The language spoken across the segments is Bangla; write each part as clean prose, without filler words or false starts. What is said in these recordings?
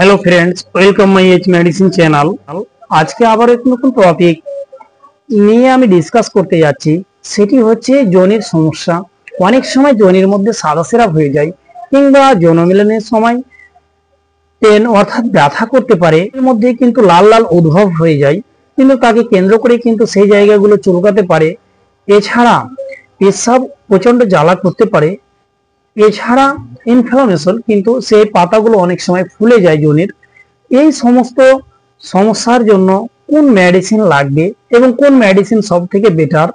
Hello friends, welcome my H medicine channel. আজকে আবার এক নতুন টপিক নিয়ে আমি ডিসকাস করতে যাচ্ছি। সেটি হচ্ছে যৌনের সমস্যা। অনেক সময় যৌনের মধ্যে সাদা সিরাপ হয়ে যায় কিংবা যৌন মিলনের সময় পেন অর্থাৎ ব্যথা করতে পারে, এর মধ্যে কিন্তু লাল লাল উদ্ভব হয়ে যায়, কিন্তু তাকে কেন্দ্র করে কিন্তু সেই জায়গাগুলো চুলকাতে পারে। এছাড়া পেশাব প্রচন্ড জ্বালা করতে পারে। এছাড়া ইনফ্লামেশন, কিন্তু সেই পাতাগুলো অনেক সময় ফুলে যায় যৌনের। এই সমস্ত সমস্যার জন্য কোন মেডিসিন লাগবে এবং কোন মেডিসিন সব থেকে বেটার,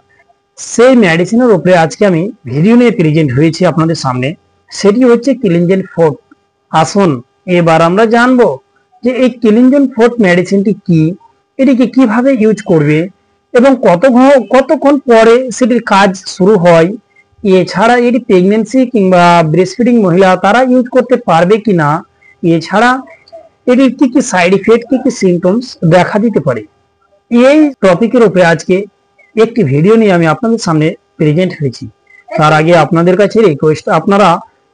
সেই মেডিসিনের উপরে আজকে আমি ভিডিও নিয়ে প্রেজেন্ট হয়েছি আপনাদের সামনে। সেটি হচ্ছে কিলিনজেন 4। আসুন এবার আমরা জানবো যে এই কিলিনজেন 4 মেডিসিনটি কি, এটিকে কিভাবে ইউজ করবে এবং কতক্ষণ পরে সেটির কাজ শুরু হয়। এছাড়া এটি প্রেগনেন্সি কিংবা ব্রেস্টফিডিং মহিলা তারা ইউজ করতে পারবে কিনা। এছাড়া এটির কি কি সাইড ইফেক্ট, কি কি সিমটমস দেখা দিতে পারে, এই টপিকের উপরে আজকে একটি ভিডিও নিয়ে আমি আপনাদের সামনে প্রেজেন্ট হয়েছি। তার আগে আপনাদের কাছে রিকোয়েস্ট, আপনারা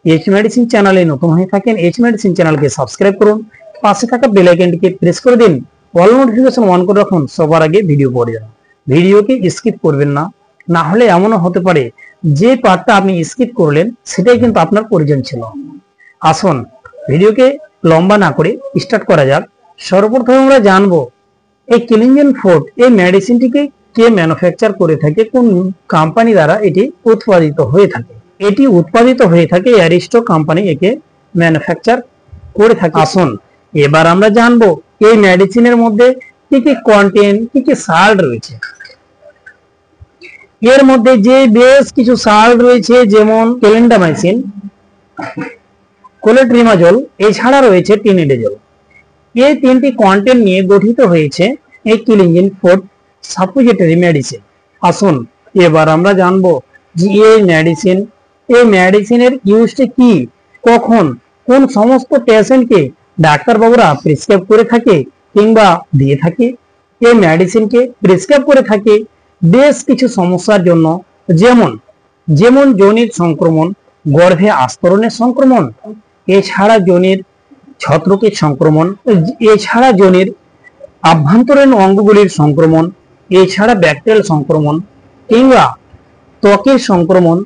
এইচ মেডিসিন চ্যানেলে নতুন হয়ে থাকেন, এইচ মেডিসিন চ্যানেলকে সাবস্ক্রাইব করুন, পাশে থাকা বেল আইকনটিকে প্রেস করে দিন, অল নোটিফিকেশন অন করে রাখুন, সবার আগে ভিডিও পড়ে যান। ভিডিওকে স্কিপ করবেন না, না হলে এমনও হতে পারে যে পার্টটা আপনি স্কিপ করলেন সেটাই কিন্তু আপনার প্রয়োজন ছিল। আসুন ভিডিওকে লম্বা না করে স্টার্ট করা যাক। সর্বপ্রথম আমরা জানবো এই কিলিনজেন 4 এই মেডিসিনটিকে কে ম্যানুফ্যাকচার করে থাকে, কোন কোম্পানি দ্বারা এটি উৎপাদিত হয়ে থাকে। এটি উৎপাদিত হয়ে থাকে অ্যারিস্টো কোম্পানি একে ম্যানুফ্যাকচার করে থাকে। আসুন এবার আমরা জানবো এই মেডিসিনের মধ্যে কি কি কন্টেন্ট, কি কি সাল্ট রয়েছে। এর মধ্যে যে বেশ কিছু সাল্ট রয়েছে, যেমন ক্লিন্ডামাইসিন, কোলেট্রিমাজল, এছাড়া রয়েছে টিনিডেজল। এই তিনটি কন্টেন্ট নিয়ে গঠিত হয়েছে এই কিলিনজেন 4 সাপোজিটরি মেডিসিন। আসুন এবার আমরা জানবো যে এই মেডিসিনের ইউজটা কি, কখন, কোন সমস্ত পেশেন্টকে ডাক্তারবাবুরা প্রেসক্রাইব করে থাকে কিংবা দিয়ে থাকে। এই মেডিসিনকে প্রেসক্রাইব করে থাকে বেশ কিছু সমস্যার জন্য, যেমন যৌনিক সংক্রমণ, গর্ভে আস্তরণের সংক্রমণ, এছাড়া যৌনিক ছত্রকের সংক্রমণ, এছাড়া যৌনিক আভ্যন্তরীণ অঙ্গগুলির সংক্রমণ, এছাড়া ব্যাকটেরিয়াল সংক্রমণ কিংবা ত্বকের সংক্রমণ,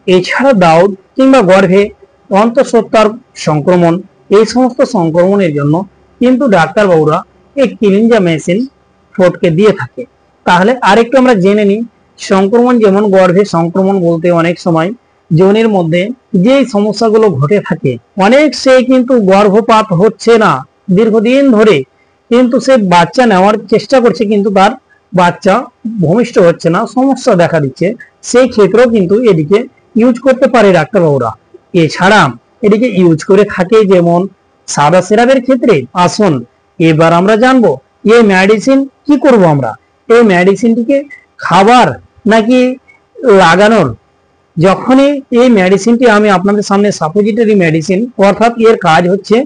এছাড়া দাউদ কিংবা গর্ভে অন্তঃসত্ত্বার সংক্রমণ। এই সমস্ত সংক্রমণের জন্য কিন্তু ডাক্তারবাবুরা এই কিলিনজামেসিন 4 কে দিয়ে থাকে। তাহলে আরেকটু আমরা জেনে নিই সংক্রমণ। যেমন গর্ভে সংক্রমণ বলতে অনেক সময় যৌনের মধ্যে যে সমস্যাগুলো ঘটে থাকে, অনেক সে কিন্তু গর্ভপাত হচ্ছে না দীর্ঘদিন ধরে, কিন্তু সে বাচ্চা নেওয়ার চেষ্টা করছে কিন্তু তার বাচ্চা ভূমিষ্ঠ হচ্ছে না, সমস্যা দেখা দিচ্ছে, সেই ক্ষেত্রেও কিন্তু এদিকে ইউজ করতে পারে ডাক্তারবাবুরা। এছাড়া এদিকে ইউজ করে থাকে যেমন সাদা সিরাপের ক্ষেত্রে। আসুন এবার আমরা জানবো এই মেডিসিন কি করব আমরা। এই মেডিসিনটিকে খাবার নাকি লাগানোর। যখনই এই মেডিসিনটি আমি আপনাদের সামনে সাপোজিটরি মেডিসিন, অর্থাৎ এর কাজ হচ্ছে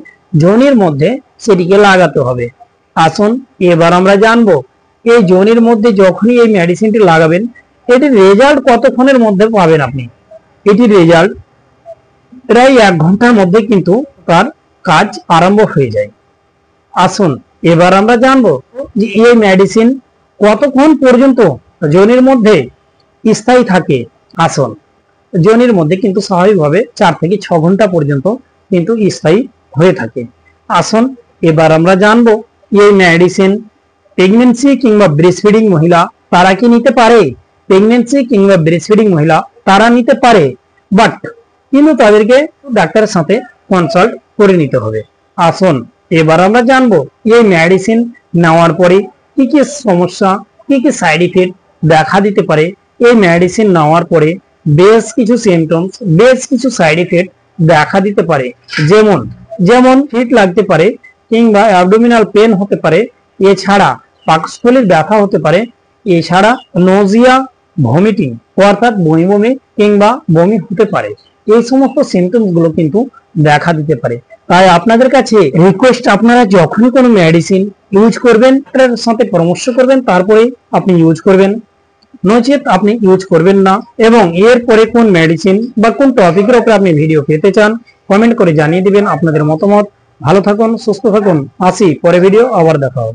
যৌনের মধ্যে সেটিকে লাগাতে হবে। আসুন এবার আমরা জানবো এই যৌনের মধ্যে যখনই এই মেডিসিনটি লাগাবেন এটির রেজাল্ট কতক্ষণের মধ্যে পাবেন আপনি। এটির রেজাল্ট প্রায় 1 ঘন্টার মধ্যে কিন্তু তার কাজ আরম্ভ হয়ে যায়। আসুন এবার আমরা জানবো যে এই মেডিসিন কতক্ষণ পর্যন্ত যৌনের মধ্যে স্থায়ী থাকে। আসুন যৌনের মধ্যে কিন্তু স্বাভাবিকভাবে 4 থেকে 6 ঘন্টা পর্যন্ত কিন্তু স্থায়ী হয়ে থাকে। আসুন এবার আমরা জানবো এই মেডিসিন প্রেগনেন্সি কিংবা ব্রেস্টফিডিং মহিলা তারা কি নিতে পারে। প্রেগনেন্সি কিংবা ব্রেস্টফিডিং মহিলা তারা নিতে পারে, বাট কিন্তু তাদেরকে ডাক্তারের সাথে কনসাল্ট করে নিতে হবে। আসুন এবার আমরা জানবো এই মেডিসিন নেওয়ার পরে কি কি সমস্যা, কি কি সাইড ইফেক্ট দেখা দিতে পারে। এই মেডিসিন নেওয়ার পরে বেশ কিছু সিমটমস, বেশ কিছু সাইড ইফেক্ট দেখা দিতে পারে, যেমন হিট লাগতে পারে কিংবা অ্যাবডোমিনাল পেন হতে পারে, এছাড়া পাকস্থলীর ব্যথা হতে পারে, এছাড়া নোজিয়া, ভমিটিং অর্থাৎ বমি কিংবা বমি হতে পারে। এই সমস্ত সিমটমস গুলো কিন্তু দেখা দিতে পারে। তাই আপনাদের কাছে রিকোয়েস্ট, আপনারা যখনই কোনো মেডিসিন ইউজ করবেন তার সাথে পরামর্শ করবেন, তারপরে আপনি ইউজ করবেন, নচেত আপনি ইউজ করবেন না। এবং এরপরে কোন মেডিসিন বা কোন টপিকের উপরে আপনি ভিডিও পেতে চান কমেন্ট করে জানিয়ে দিবেন আপনাদের মতামত। ভালো থাকুন, সুস্থ থাকুন, আসি পরে ভিডিও আবার দেখা হবে।